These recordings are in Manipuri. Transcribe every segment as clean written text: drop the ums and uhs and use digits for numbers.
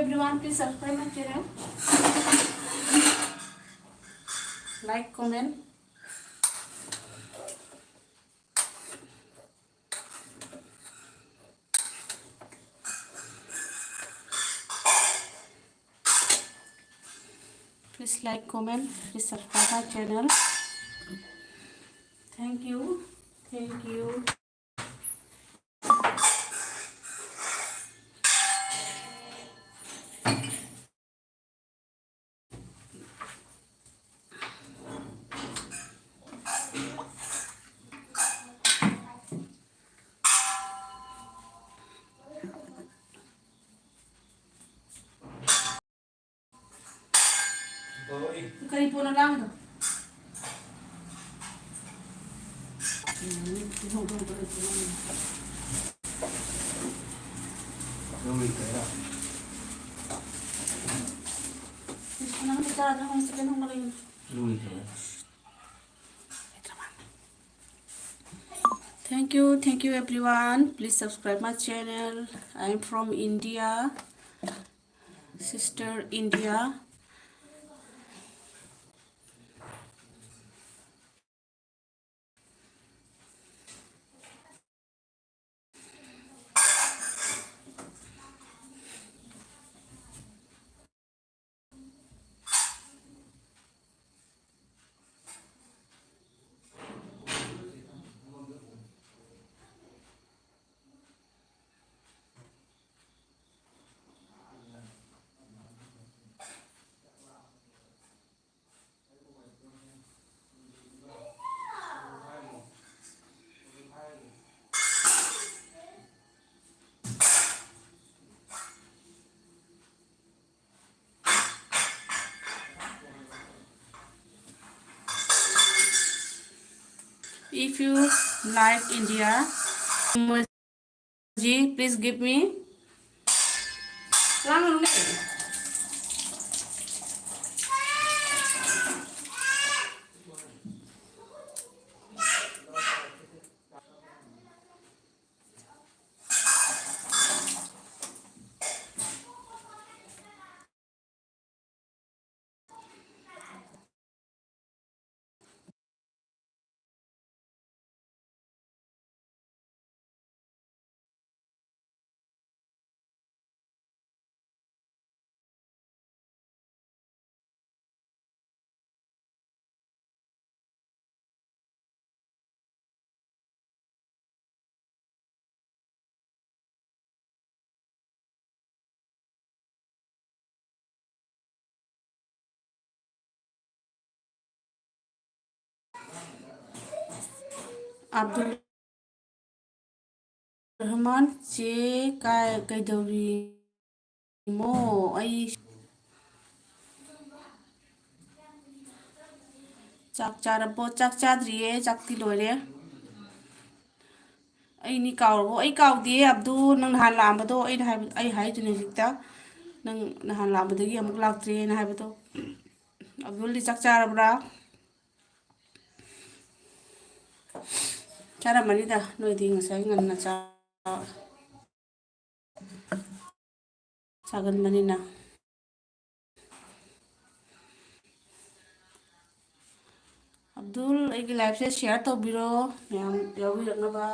everyone, please subscribe my channel, like, comment. Please like, comment, please subscribe my channel. Thank you. Thank you. Kari po na lang ito. Thank you everyone. Please subscribe my channel. I'm from India, sister India. If you like India emoji, please give me. Abdul Rahman che kaidori mo ai chak charabo chak chadriye chakti loire ai ni kaurbo ai kaudi Abdul nang nahan lambado ai hai tune jikta nang nahan lambadagi amuk laktre na haibado Abdul di chak charabra chara manida noidi ngasai nganna cha sagan manina Abdul aigi live se share to biro yang yawi raknaba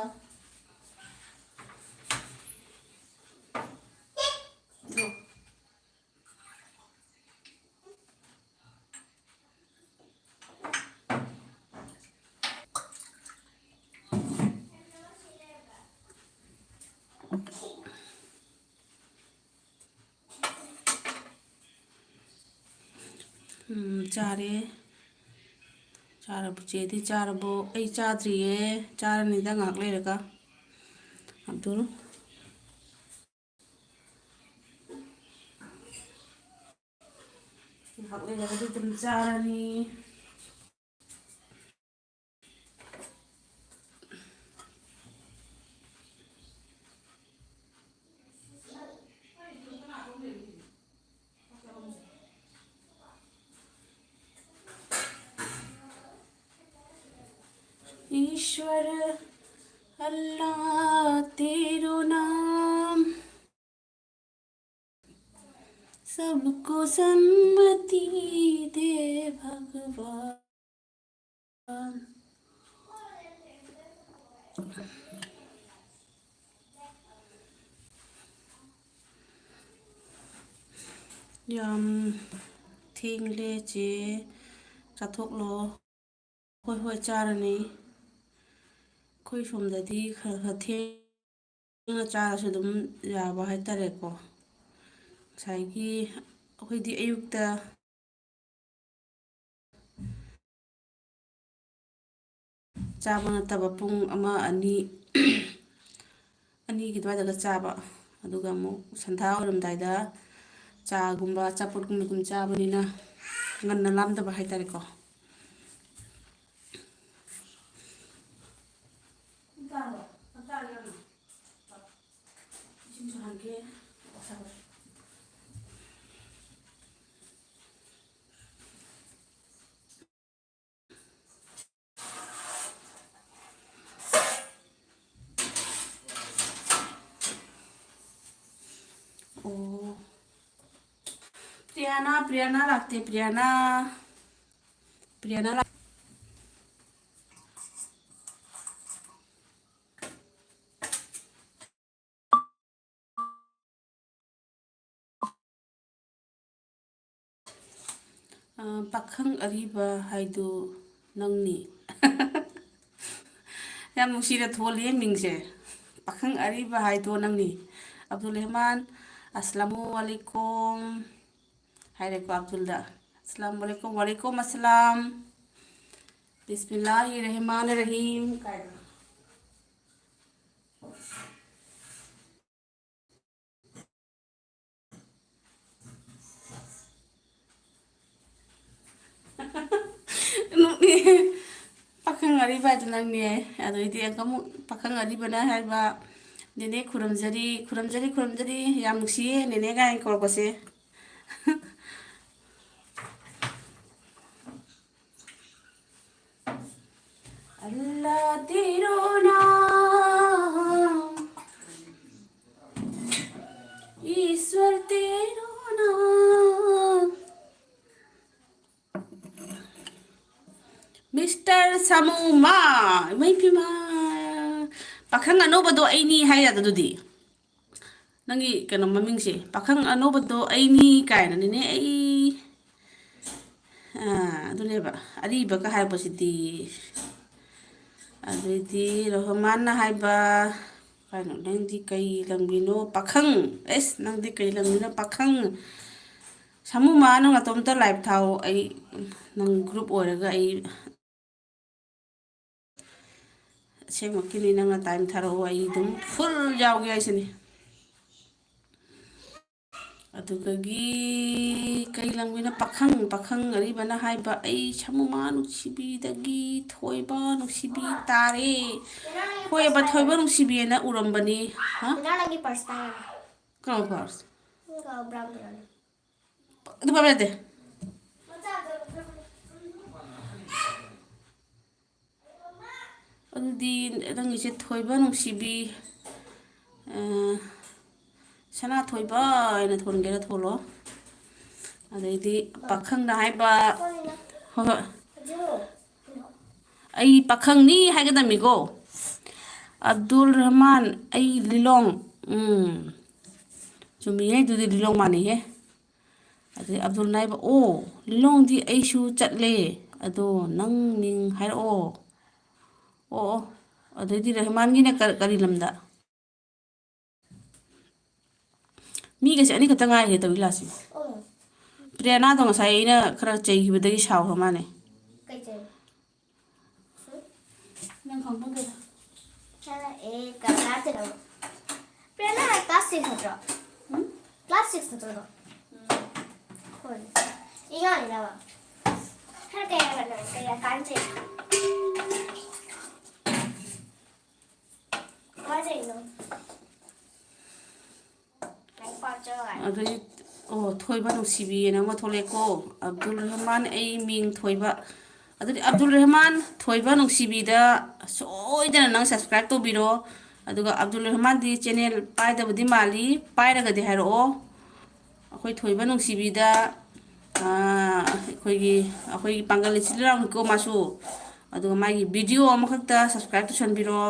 chare charabu chedi charabu ai chadriye charani da ngak leiraka Abdul ngak leiraka di tum charani ईश्वर अल्लाह तेरो नाम सबको सम्मति दे भगवान. ꯌꯥꯝ ꯊꯦꯡꯂꯦ ꯆꯦ ꯆꯥꯊꯣꯛꯂꯣ. ꯍꯣꯏ ꯍꯣꯏ ꯆꯥꯔꯅꯤ. ꯑꯩꯈꯣꯏ ꯁꯣꯝꯗꯗꯤ ꯈꯔ ꯈꯔ ꯊꯦꯡꯅ ꯆꯥꯔꯁꯨ ꯑꯗꯨꯝ ꯌꯥꯕ ꯍꯥꯏꯇꯥꯔꯦꯀꯣ. ꯉꯁꯥꯏꯒꯤ ꯑꯩꯈꯣꯏꯗꯤ ꯑꯌꯨꯛꯇ ꯆꯥꯕ ꯅꯠꯇꯕ ꯄꯨꯡ 1, 2ꯒꯤ ꯑꯗꯨꯋꯥꯏꯗꯒ ꯆꯥꯕ. ꯑꯗꯨꯒ ꯑꯃꯨꯛ ꯁꯟꯙꯥ ꯑꯣꯏꯔꯝꯗꯥꯏꯗ ꯆꯥꯒꯨꯝꯕ ꯑꯆꯥꯄꯣꯠꯀꯨꯝꯕ ꯑꯗꯨꯝ ꯆꯥꯕꯅꯤꯅ ꯉꯟꯅ ꯂꯥꯝꯗꯕ ꯍꯥꯏꯇꯥꯔꯦꯀꯣ. Oh, Priyana लागते. Priyana पाखंग अरीबा हाइदो नंगनी. ꯌꯥꯝ ꯅꯨꯡꯁꯤꯅ ꯊꯣꯜꯂꯤꯌꯦ ꯃꯤꯡꯁꯦ. ꯄꯥꯈꯪ ꯑꯔꯤꯕ ꯍꯥꯏꯗꯣ ꯅꯪꯅꯤ. ꯑꯕꯗꯨꯜ ꯔꯍꯃꯥꯟ ꯑꯁꯂꯥꯃꯨ ꯑꯂꯩꯀꯨꯝ ꯍꯥꯏꯔꯦꯀꯣ ꯑꯕꯗꯨꯜꯗ. ꯑꯁꯂꯥꯃꯨ ꯑꯂꯩꯀꯨꯝ ꯋꯥꯂꯩꯀꯨꯝ ꯑꯁꯂꯥꯝ ꯕꯤꯁꯃꯤꯜꯂꯥꯍꯤ ꯔꯍꯃꯥꯟ ꯔꯍꯤꯝ ꯀꯥꯏꯅ. ꯄꯥꯈꯪ ꯑꯔꯤꯕ ꯍꯥꯏꯗꯣ ꯅꯪꯅꯦ. ꯑꯗꯩꯗꯤ ꯑꯃꯨꯛ ꯄꯥꯈꯪ ꯑꯔꯤꯕꯅ ꯍꯥꯏꯕ ꯅꯦꯅꯦ ꯈꯨꯔꯨꯝꯖꯔꯤ ꯌꯥꯝ ꯅꯨꯡꯁꯤꯌꯦ ꯅꯦꯅꯦ ꯒꯥꯏꯅ ꯀꯧꯔꯛꯄꯁꯦ. अल्लाह तेरो नाम ईश्वर तेरो नाम मिस्टर समूमा ꯃꯩꯄꯤꯃ पाखंग अनौबदो ꯑꯩꯅꯤ ꯍꯥꯏ ꯌꯥꯗꯗꯨꯗꯤ ꯅꯪꯒꯤ ꯀꯩꯅꯣ ꯃꯃꯤꯡꯁꯦ ꯄꯥꯈꯪ ꯑꯅꯧꯕꯗꯣ ꯑꯩꯅꯤ ꯀꯥꯏꯅꯅꯤꯅꯦ. ꯑꯗꯨꯅꯦꯕ ꯑꯔꯤꯕꯒ ꯍꯥꯏꯔꯛꯄꯁꯤꯗꯤ. ꯑꯗꯩꯗꯤ ꯔꯣꯍꯃꯥꯟꯅ ꯍꯥꯏꯕ ꯀꯩꯅꯣ ꯅꯪꯗꯤ ꯀꯩ ꯂꯝꯒꯤꯅꯣ ꯄꯥꯈꯪ. ꯅꯪꯗꯤ ꯀꯩ ꯂꯝꯒꯤꯅꯣ ꯄꯥꯈꯪ. ꯁꯃꯨꯃꯥ ꯅꯪ ꯑꯇꯣꯝꯇ ꯂꯥꯏꯚ ꯊꯥꯎ. ꯑꯩ ꯅꯪ ꯒ꯭ꯔꯨꯞ ꯑꯣꯏꯔꯒ ꯑꯩ ꯑꯁꯦꯡꯃꯛꯀꯤꯅꯤ. ꯅꯪꯅ ꯇꯥꯏꯝ ꯊꯥꯔꯛꯑꯣ ꯑꯩ ꯑꯗꯨꯝ ꯐꯨꯜ ꯌꯥꯎꯒꯦ ꯍꯥꯏꯁꯤꯅꯤ. ꯑꯗꯨꯗꯒꯤ ꯀꯩ ꯂꯝꯒꯤꯅꯣ ꯄꯥꯈꯪ ꯑꯔꯤꯕꯅ ꯍꯥꯏꯕ ꯑꯩ ꯁꯃꯨꯃꯥ ꯅꯨꯡꯁꯤꯕꯤꯗꯒꯤ ꯊꯣꯏꯕ ꯅꯨꯡꯁꯤꯕꯤ ꯇꯥꯔꯦ. ꯍꯣꯏꯕ ꯊꯣꯏꯕ ꯅꯨꯡꯁꯤꯕꯤꯑꯅ ꯎꯔꯝꯕꯅꯤ. ꯀꯔꯝꯕ ꯄꯥꯔꯁ? ꯑꯗꯨ ꯄꯥꯕ ꯌꯥꯗꯦ. ꯑꯗꯨꯗꯤ ꯅꯪꯒꯤꯁꯦ ꯊꯣꯏꯕ ꯅꯨꯡꯁꯤꯕꯤ ꯁꯅꯥꯊꯣꯏꯕ ꯍꯥꯏꯅ ꯊꯣꯟꯒꯦꯔꯥ ꯊꯣꯜꯂꯣ. ꯑꯗꯩꯗꯤ ꯄꯥꯈꯪꯅ ꯍꯥꯏꯕ ꯍꯣꯏ ꯍꯣꯏ ꯑꯩ ꯄꯥꯈꯪꯅꯤ ꯍꯥꯏꯒꯗꯝꯃꯤꯀꯣ. ꯑꯕꯗꯨꯜ ꯔꯍꯃꯥꯟ ꯑꯩ ꯂꯤꯂꯣꯡ. ꯆꯨꯝꯃꯤꯍꯦ. ꯑꯗꯨꯗꯤ ꯂꯤꯂꯣꯡ ꯃꯥꯟꯅꯩꯍꯦ. ꯑꯗꯩ ꯑꯕꯗꯨꯜ ꯅꯥꯏꯕ ꯑꯣ ꯂꯤꯂꯣꯡꯗꯤ ꯑꯩꯁꯨ ꯆꯠꯂꯦ ꯑꯗꯣ ꯅꯪ ꯃꯤꯡ ꯍꯥꯏꯔꯛꯑꯣ. ꯑꯣ ꯑꯗꯩꯗꯤ ꯔꯍꯃꯥꯟꯒꯤꯅ ꯀꯔꯤ ꯂꯝꯗ? ꯃꯤꯒꯁꯦ ꯑꯅꯤꯈꯛꯇ ꯉꯥꯏꯔꯦ ꯇꯧꯏ ꯂꯥꯁꯤ. ꯄ꯭ꯔꯤꯌꯥꯅꯥꯗꯣ ꯉꯁꯥꯏ ꯑꯩꯅ ꯈꯔ ꯆꯩꯈꯤꯕꯗꯒꯤ ꯁꯥꯎꯈ꯭ꯔ ꯃꯥꯅꯦ. ꯅꯪ ꯈꯪꯄꯣꯟꯇꯦꯗ. प्रेरणा क्लास 6 नत्र क्लास 6 नत्र होय ಈಗ ಇದಾವ ಹರಕೆ ಕೈಯ ಕಾಂಚೆ ವಾಜೆ ಇನ್ನು ನೈ ಪಾಚೋ ꯑꯗꯩ ꯊꯣꯏꯕ ꯅꯨꯡꯁꯤꯕꯤꯑꯅ ꯑꯃ ꯊꯣꯛꯂꯛꯑꯦꯀꯣ. ꯑꯕꯗꯨꯜ ꯔꯍꯃꯥꯟ ꯑꯩ ꯃꯤꯡ ꯊꯣꯏꯕ. ꯑꯗꯨꯗꯤ ꯑꯕꯗꯨꯜ ꯔꯍꯃꯥꯟ ꯊꯣꯏꯕ ꯅꯨꯡꯁꯤꯕꯤꯗ ꯁꯣꯏꯗꯅ ꯅꯪ ꯁꯕꯁꯀ꯭ꯔꯥꯏꯕ ꯇꯧꯕꯤꯔꯣ. ꯑꯗꯨꯒ ꯑꯕꯗꯨꯜ ꯔꯍꯃꯥꯟꯗꯤ ꯆꯦꯅꯦꯜ ꯄꯥꯏꯗꯕꯗꯤ ꯃꯥꯜꯂꯤ. ꯄꯥꯏꯔꯒꯗꯤ ꯍꯥꯏꯔꯛꯑꯣ. ꯑꯩꯈꯣꯏ ꯊꯣꯏꯕ ꯅꯨꯡꯁꯤꯕꯤꯗ ꯑꯩꯈꯣꯏꯒꯤ ꯄꯥꯡꯒꯜ ꯏꯆꯤꯜ ꯏꯅꯥꯎꯅꯤꯀꯣ ꯃꯥꯁꯨ ꯑꯗꯨꯒ ꯃꯥꯒꯤ ꯚꯤꯗꯤꯑꯣ ꯑꯃꯈꯛꯇ ꯁꯕꯁꯀ꯭ꯔꯥꯏꯕ ꯇꯧꯁꯟꯕꯤꯔꯣ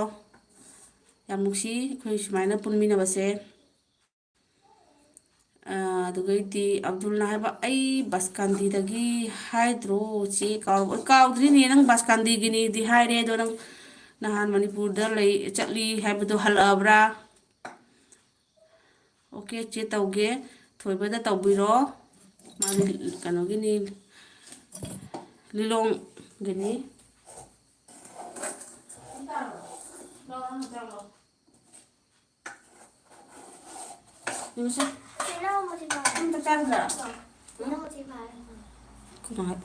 ꯌꯥꯝ ꯅꯨꯡꯁꯤ ꯑꯩꯈꯣꯏ ꯁꯨꯃꯥꯏꯅ ꯄꯨꯟꯃꯤꯟꯅꯕꯁꯦ ꯑꯗꯨꯒꯩꯗꯤ ꯑꯕꯗꯨꯜꯅ ꯍꯥꯏꯕ ꯑꯩ ꯕꯁꯀꯥꯟꯗꯤꯗꯒꯤ ꯍꯥꯏꯗ꯭ꯔꯣ ꯆꯦ ꯀꯥꯎꯗ꯭ꯔꯤꯅꯦ ꯅꯪ ꯕꯁꯀꯥꯟꯗꯤꯒꯤꯅꯤꯗꯤ ꯍꯥꯏꯔꯦ ꯑꯗꯣ ꯅꯪ ꯅꯍꯥꯟ ꯃꯅꯤꯄꯨꯔꯗ ꯆꯠꯂꯤ ꯍꯥꯏꯕꯗꯣ ꯍꯜꯂꯛꯑꯕ꯭ꯔꯥ ꯑꯣꯀꯦ ꯆꯦ ꯇꯧꯒꯦ ꯊꯣꯏꯕꯗ ꯇꯧꯕꯤꯔꯣ ꯃꯥꯒꯤ ꯀꯩꯅꯣꯒꯤꯅꯤ ꯂꯤꯂꯣꯡꯒꯤꯅꯤ 이거지? 나머지 봐. 좀더 자르자. 나머지 봐. 그만.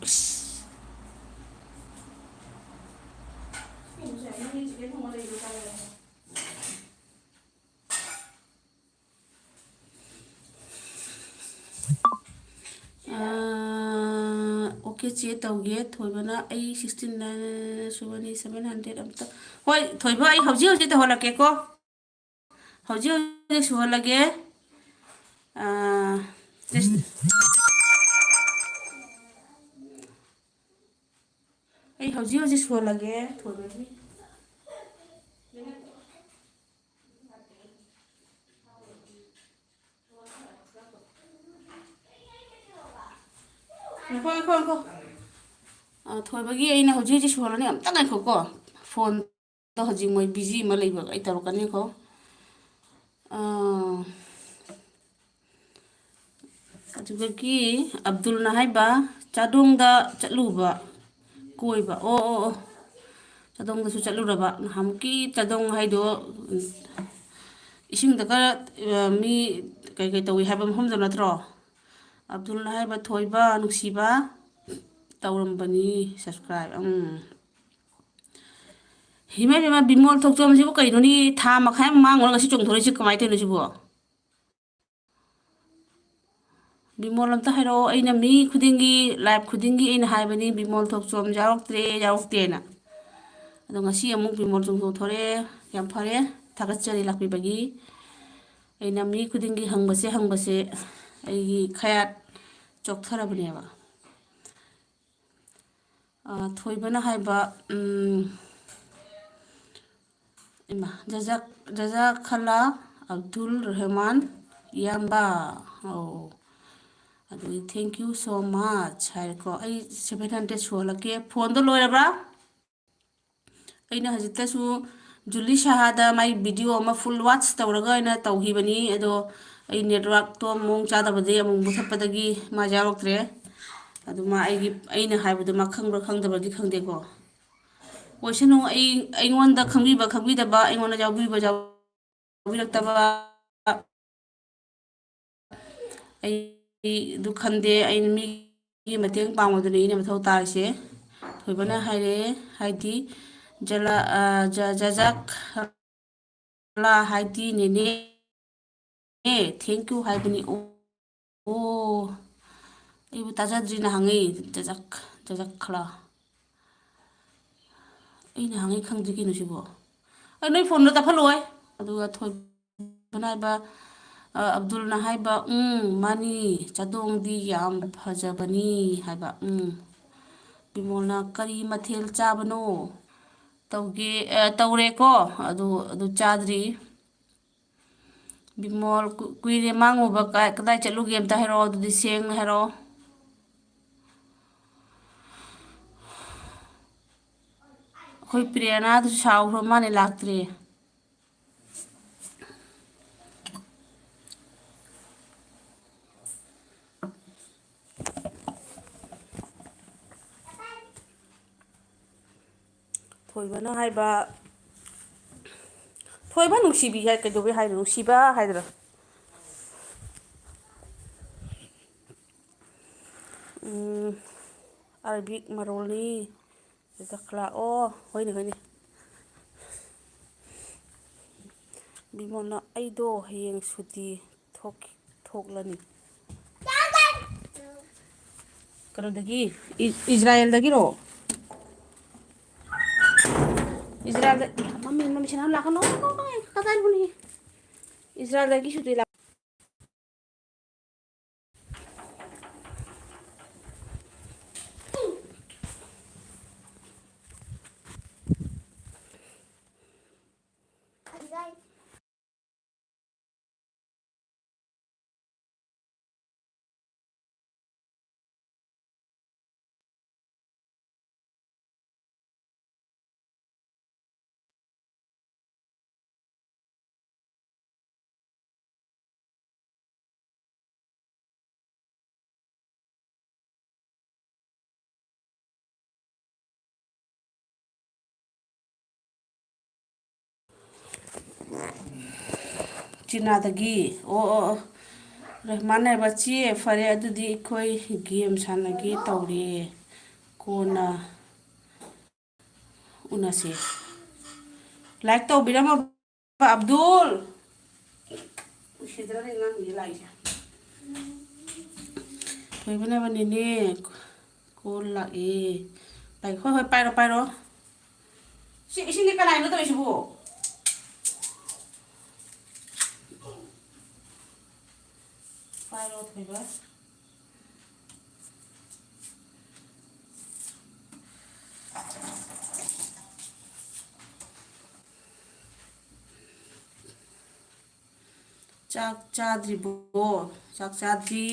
오케이 ꯆꯦ ꯇꯧꯒꯦ ꯊꯣꯏꯕꯅ ꯑꯩ 69 ꯁꯨꯕꯅꯤ 700 ꯑꯝꯇ ꯍꯣꯏ ꯊꯣꯏꯕ ꯑꯩ ꯍꯧꯖꯤꯛ ꯇꯧꯍꯜꯂꯛꯀꯦꯀꯣ ꯍꯧꯖꯤꯛ ꯁꯨꯍꯜꯂꯒꯦ ꯑꯩ ꯍꯧꯖꯤꯛ ꯁꯨꯍꯜꯂꯒꯦ ꯊꯣꯏꯕꯒꯤ ꯉꯥꯏꯈꯣ ꯊꯣꯏꯕꯒꯤ ꯑꯩꯅ ꯍꯧꯖꯤꯛ ꯁꯨꯍꯜꯂꯅꯤ ꯑꯝꯇ ꯉꯥꯏꯈꯣꯀꯣ ꯐꯣꯟꯗ ꯍꯧꯖꯤꯛ ꯃꯣꯏ ꯕꯤꯖꯤ ꯑꯃ ꯂꯩꯕ ꯑꯩ ꯇꯧꯔꯛꯀꯅꯤꯀꯣ ꯑꯗꯨꯗꯒꯤ ꯑꯕꯗꯨꯜꯅ ꯍꯥꯏꯕ ꯆꯥꯗꯣꯡꯗ ꯆꯠꯂꯨꯕ ꯀꯣꯏꯕ ꯑꯣ ꯆꯥꯗꯣꯡꯗꯁꯨ ꯆꯠꯂꯨꯔꯕ ꯅꯍꯥꯟꯃꯨꯛꯀꯤ ꯆꯥꯗꯣꯡ ꯍꯥꯏꯗꯣ ꯏꯁꯤꯡꯗꯒ ꯃꯤ ꯀꯩ ꯇꯧꯏ ꯍꯥꯏꯕ ꯃꯐꯝꯗꯣ ꯅꯠꯇ꯭ꯔꯣ ꯑꯕꯗꯨꯜꯅ ꯍꯥꯏꯕ ꯊꯣꯏꯕ ꯅꯨꯡꯁꯤꯕ ꯇꯧꯔꯝꯕꯅꯤ ꯁꯕꯁꯀ꯭ꯔꯥꯏꯕ ꯍꯤꯃꯥꯏꯕꯦꯝꯃ ꯕꯤꯃꯣꯜ ꯊꯣꯛꯆꯣꯝꯁꯤꯕꯨ ꯀꯩꯅꯣꯅꯤ ꯊꯥ ꯃꯈꯥꯏ ꯑꯃ ꯃꯥꯡꯉꯨꯔꯒ ꯉꯁꯤ ꯆꯣꯡꯊꯣꯔꯛꯏꯁꯤ ꯀꯃꯥꯏꯅ ꯇꯧꯔꯤꯅꯣ ꯁꯤꯕꯨ ꯕꯤꯃꯣꯜ ꯑꯝꯇ ꯍꯥꯏꯔꯛꯑꯣ ꯑꯩꯅ ꯃꯤ ꯈꯨꯗꯤꯡꯒꯤ ꯂꯥꯏꯐ ꯈꯨꯗꯤꯡꯒꯤ ꯑꯩꯅ ꯍꯥꯏꯕꯅꯤ ꯕꯤꯃꯣꯜ ꯊꯣꯛꯆꯣꯝ ꯌꯥꯎꯔꯛꯇꯦꯅ ꯑꯗꯣ ꯉꯁꯤ ꯑꯃꯨꯛ ꯕꯤꯃꯣꯜ ꯆꯣꯡꯊꯣꯛꯊꯣꯔꯛꯑꯦ ꯌꯥꯝ ꯐꯔꯦ ꯊꯥꯒꯠꯆꯔꯤ ꯂꯥꯛꯄꯤꯕꯒꯤ ꯑꯩꯅ ꯃꯤ ꯈꯨꯗꯤꯡꯒꯤ ꯍꯪꯕꯁꯦ ꯑꯩꯒꯤ ꯈꯌꯥꯠ ꯆꯣꯛꯊꯔꯕꯅꯦꯕ ꯊꯣꯏꯕꯅ ꯍꯥꯏꯕ ꯏꯃꯥ ꯖꯖꯥꯈꯂꯥ ꯑꯕꯗꯨꯜ ꯔꯍꯃꯥꯟ ꯏꯌꯥꯝꯕ ꯑꯗꯨꯗꯤ ꯊꯦꯡꯛ ꯌꯨ ꯁꯣ ꯃꯥꯆ ꯍꯥꯏꯔꯦꯀꯣ ꯑꯩ 700 ꯁꯨꯍꯜꯂꯛꯀꯦ ꯐꯣꯟꯗꯣ ꯂꯣꯏꯔꯕ꯭ꯔꯥ ꯑꯩꯅ ꯍꯧꯖꯤꯛꯇꯁꯨ ꯖꯨꯂꯤ ꯁꯍꯥꯗ ꯃꯥꯏ ꯚꯤꯗꯤꯑꯣ ꯑꯃ ꯐꯨꯜ ꯋꯥꯠꯆ ꯇꯧꯔꯒ ꯑꯩꯅ ꯇꯧꯈꯤꯕꯅꯤ ꯑꯗꯣ ꯑꯩ ꯅꯦꯠꯋꯥꯛꯇꯣ ꯃꯑꯣꯡ ꯆꯥꯗꯕꯗꯒꯤ ꯑꯃꯨꯛ ꯃꯨꯊꯠꯄꯗꯒꯤ ꯃꯥ ꯌꯥꯎꯔꯛꯇ꯭ꯔꯦ ꯑꯗꯨ ꯃꯥ ꯑꯩꯅ ꯍꯥꯏꯕꯗꯣ ꯃꯥ ꯈꯪꯕ꯭ꯔꯥ ꯈꯪꯗꯕ꯭ꯔꯗꯤ ꯈꯪꯗꯦꯀꯣ ꯑꯣꯏꯁꯅꯨ ꯑꯩꯉꯣꯟꯗ ꯈꯪꯕꯤꯕ ꯈꯪꯕꯤꯗꯕ ꯑꯩꯉꯣꯟꯗ ꯌꯥꯎꯕꯤꯔꯛꯇꯕ ꯑꯩ ꯈꯟꯗꯦ ꯑꯩꯅ ꯃꯤꯒꯤ ꯃꯇꯦꯡ ꯄꯥꯡꯕꯗꯨꯅꯤ ꯑꯩꯅ ꯃꯊꯧ ꯇꯥꯔꯤꯁꯦ ꯊꯣꯏꯕꯅ ꯍꯥꯏꯔꯛꯑꯦ ꯍꯥꯏꯗꯤ ꯖꯖꯥꯛꯂꯥ ꯍꯥꯏꯗꯤ ꯅꯦꯅꯦ ꯊꯦꯡꯛ ꯌꯨ ꯍꯥꯏꯕꯅꯤ ꯑꯩꯕꯨ ꯇꯥꯖꯗ꯭ꯔꯤꯅ ꯍꯪꯉꯤ ꯖꯖꯥꯛꯂꯥ ꯑꯩꯅ ꯍꯪꯉꯤ ꯈꯪꯗ꯭ꯔꯤ ꯀꯩꯅꯣ ꯁꯤꯕꯣ ꯅꯣꯏ ꯐꯣꯟꯗꯣ ꯇꯥꯈꯠꯂꯛꯑꯣꯏ ꯑꯗꯨꯒ ꯊꯣꯏꯕꯅ ꯍꯥꯏꯕ ꯑꯕꯗꯨꯜꯅ ꯍꯥꯏꯕ ꯃꯥꯅꯤ ꯆꯥꯗꯣꯡꯗꯤ ꯌꯥꯝ ꯐꯖꯕꯅꯤ ꯍꯥꯏꯕ ꯕꯤꯃꯣꯜꯅ ꯀꯔꯤ ꯃꯊꯦꯜ ꯆꯥꯕꯅꯣ ꯇꯧꯔꯦꯀꯣ ꯑꯗꯨ ꯆꯥꯗ꯭ꯔꯤ ꯕꯤꯃꯣꯜ ꯀꯨꯏꯔꯦ ꯃꯥꯡꯉꯨꯕ ꯀꯗꯥꯏ ꯆꯠꯂꯨꯒꯦ ꯑꯝꯇ ꯍꯥꯏꯔꯛꯑꯣ ꯑꯗꯨꯗꯤ ꯁꯦꯡꯅ ꯍꯥꯏꯔꯛꯑꯣ ꯑꯩꯈꯣꯏ ꯄ꯭ꯔꯤꯌꯥꯅꯥꯗꯨꯁꯨ ꯁꯥꯎꯈ꯭ꯔ ꯃꯥꯅꯦ ꯂꯥꯛꯇ꯭ꯔꯦ ꯊꯣꯏꯕꯅ ꯍꯥꯏꯕ ꯊꯣꯏꯕ ꯅꯨꯡꯁꯤꯕꯤ ꯍꯥꯏ ꯀꯩꯗꯧꯕꯩ ꯍꯥꯏꯅꯣ ꯅꯨꯡꯁꯤꯕ ꯍꯥꯏꯗ꯭ꯔꯥ ꯑꯔꯕꯤꯛ ꯃꯔꯣꯜꯅꯤ ꯖꯈꯂꯥ ꯍꯣꯏꯅꯦ ꯕꯤꯃꯣꯜꯅ ꯑꯩꯗꯣ ꯍꯌꯦꯡ ꯁꯨꯇꯤ ꯊꯣꯛꯂꯅꯤ ꯀꯩꯅꯣꯗꯒꯤ ꯏꯖꯔꯥꯌꯦꯜꯗꯒꯤꯔꯣ ꯏꯖꯔꯥꯌꯦꯜꯗ ꯏꯖꯔꯥꯌꯦꯜꯗꯒꯤ ꯁꯨꯇꯤ ꯆꯤꯅꯥꯗꯒꯤ ꯑꯣ ꯔꯍꯃꯟ ꯍꯥꯏꯕ ꯆꯦ ꯐꯔꯦ ꯑꯗꯨꯗꯤ ꯑꯩꯈꯣꯏ ꯒꯦꯝ ꯁꯥꯟꯅꯒꯦ ꯇꯧꯔꯦ ꯀꯣꯟꯅ ꯎꯅꯁꯦ ꯂꯥꯏꯛ ꯇꯧꯕꯤꯔꯝꯃꯕ ꯑꯕꯗꯨꯜ ꯎꯁꯤꯗ꯭ꯔꯅꯦ ꯑꯉꯥꯡꯁꯦ ꯂꯥꯛꯏꯁꯦ ꯊꯣꯏꯕꯅꯕꯅꯤꯅꯦ ꯀꯣꯜ ꯂꯥꯛꯑꯦ ꯂꯥꯏꯛ ꯍꯣꯏ ꯍꯣꯏ ꯄꯥꯏꯔꯣ ꯄꯥꯏꯔꯣ ꯁꯤ ꯏꯁꯤꯡꯗꯤ ꯀꯅꯥꯏꯅꯣ ꯇꯧꯔꯤꯁꯤꯕꯨ ꯄꯥꯏꯔꯣ ꯊꯣꯏꯕ ꯆꯥꯛ ꯆꯥꯗ꯭ꯔꯤꯕꯣ ꯆꯥꯛ ꯆꯥꯗ꯭ꯔꯤ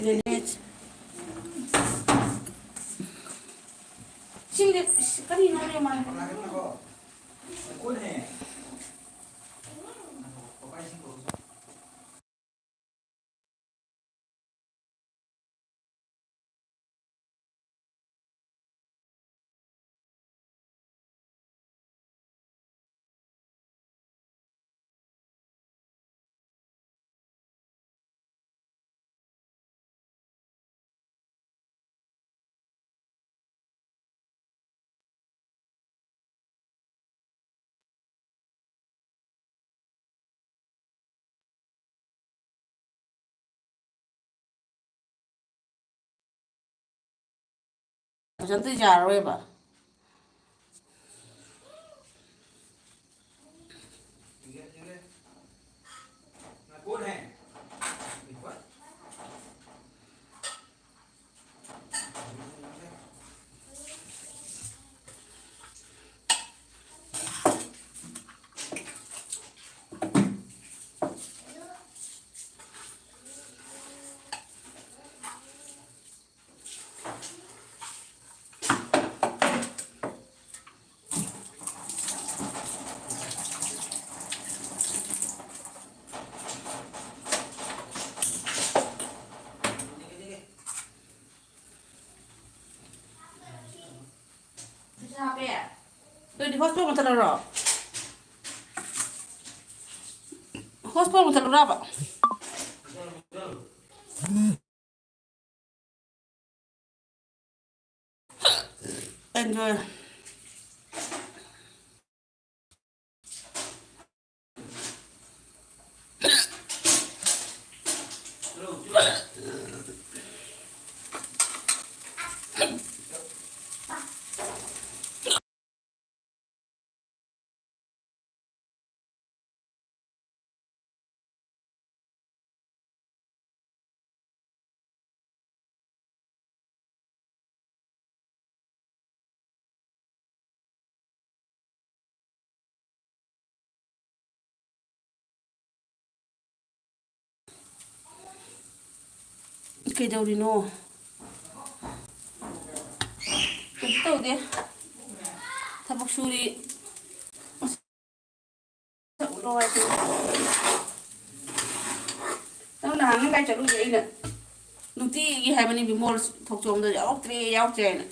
ꯅꯦꯅꯦ ꯏꯁꯤꯡꯗꯤ ꯀꯔꯤꯅꯣꯅꯦ ꯃꯥꯅ ꯑꯝꯇ ꯌꯥꯔꯔꯣꯏꯕ ꯍꯥꯞꯄꯦ ꯑꯗꯨꯗꯤ ꯍꯣꯁꯄꯣꯠ ꯃꯨꯊꯠꯂꯔꯣ ꯍꯣꯁꯄꯣꯠ ꯃꯨꯊꯠꯂꯨꯔꯕ ꯑꯦꯟꯖꯣꯏ ꯀꯩꯗꯧꯔꯤꯅꯣ ꯀꯩꯁꯨ ꯇꯧꯗꯦ ꯊꯕꯛ ꯁꯨꯔꯤ ꯅꯪ ꯅꯍꯥꯟ ꯀꯥꯏ ꯆꯠꯂꯨꯒꯦ ꯑꯩꯅ ꯅꯨꯡꯇꯤꯒꯤ ꯍꯥꯏꯕꯅꯤ ꯕꯤꯃꯣꯜ ꯊꯣꯛꯆꯣꯝꯗ ꯌꯥꯎꯔꯛꯇ꯭ꯔꯦ ꯌꯥꯎꯔꯛꯇ꯭ꯔꯦ ꯍꯥꯏꯅ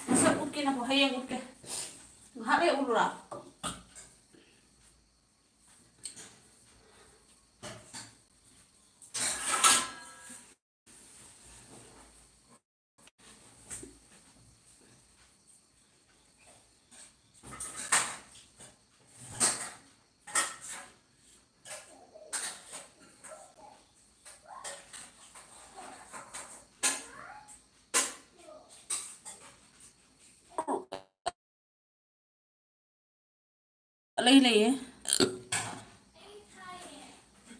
ꯃꯁꯛ ꯎꯠꯀꯦꯅꯀꯣ ꯍꯌꯦꯡ ꯎꯠꯀꯦ ꯉꯥꯏꯍꯥꯛ ꯂꯩꯔ ꯎꯠꯂꯨꯔꯥ lây lây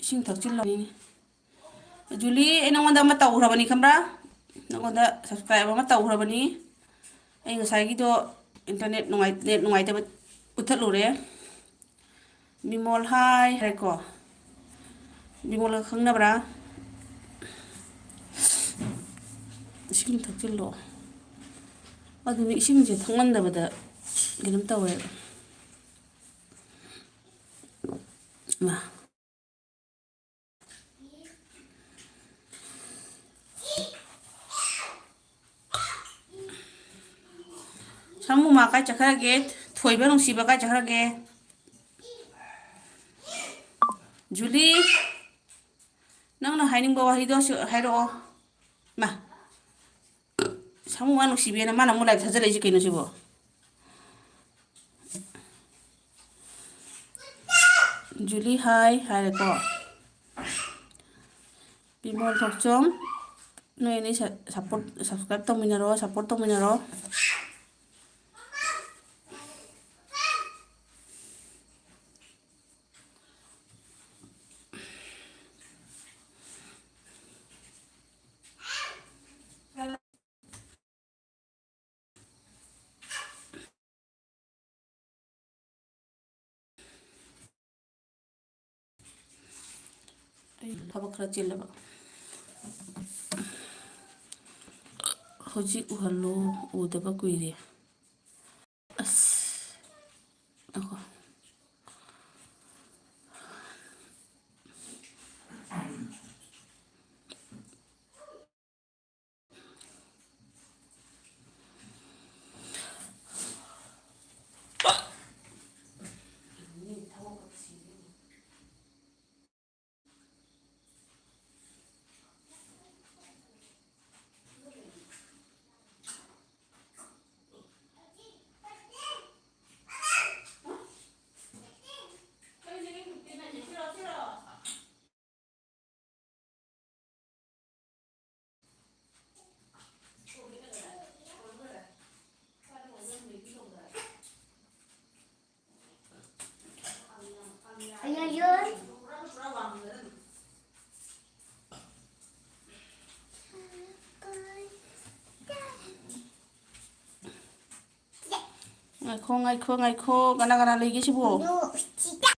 sinh thật chứ lây Julie anh ngon mà tàu rồi bani khambra nó còn đã subscribe mà tàu rồi bani anh cái sai cái internet nungai te utat lu re bimol hai hay ko bimol khang na bra sinh thật chứ lo adu ni sinh je thangman da bada gilam tawe ma samu ma ka chakra ge thoi ba nong si ba ka chakra ge Julie nang na haining ba wahi do hairo ma samu ma nong si be na mana mu live thajale ji kaino sibo Julie hi ko bimol thokchom noi ni support subscribe to minaro support to minaro thaba khara chilaba hoji uhalo udaba kuire as ako Ayo Yun. ngai kho gana lagi sibo No, cita.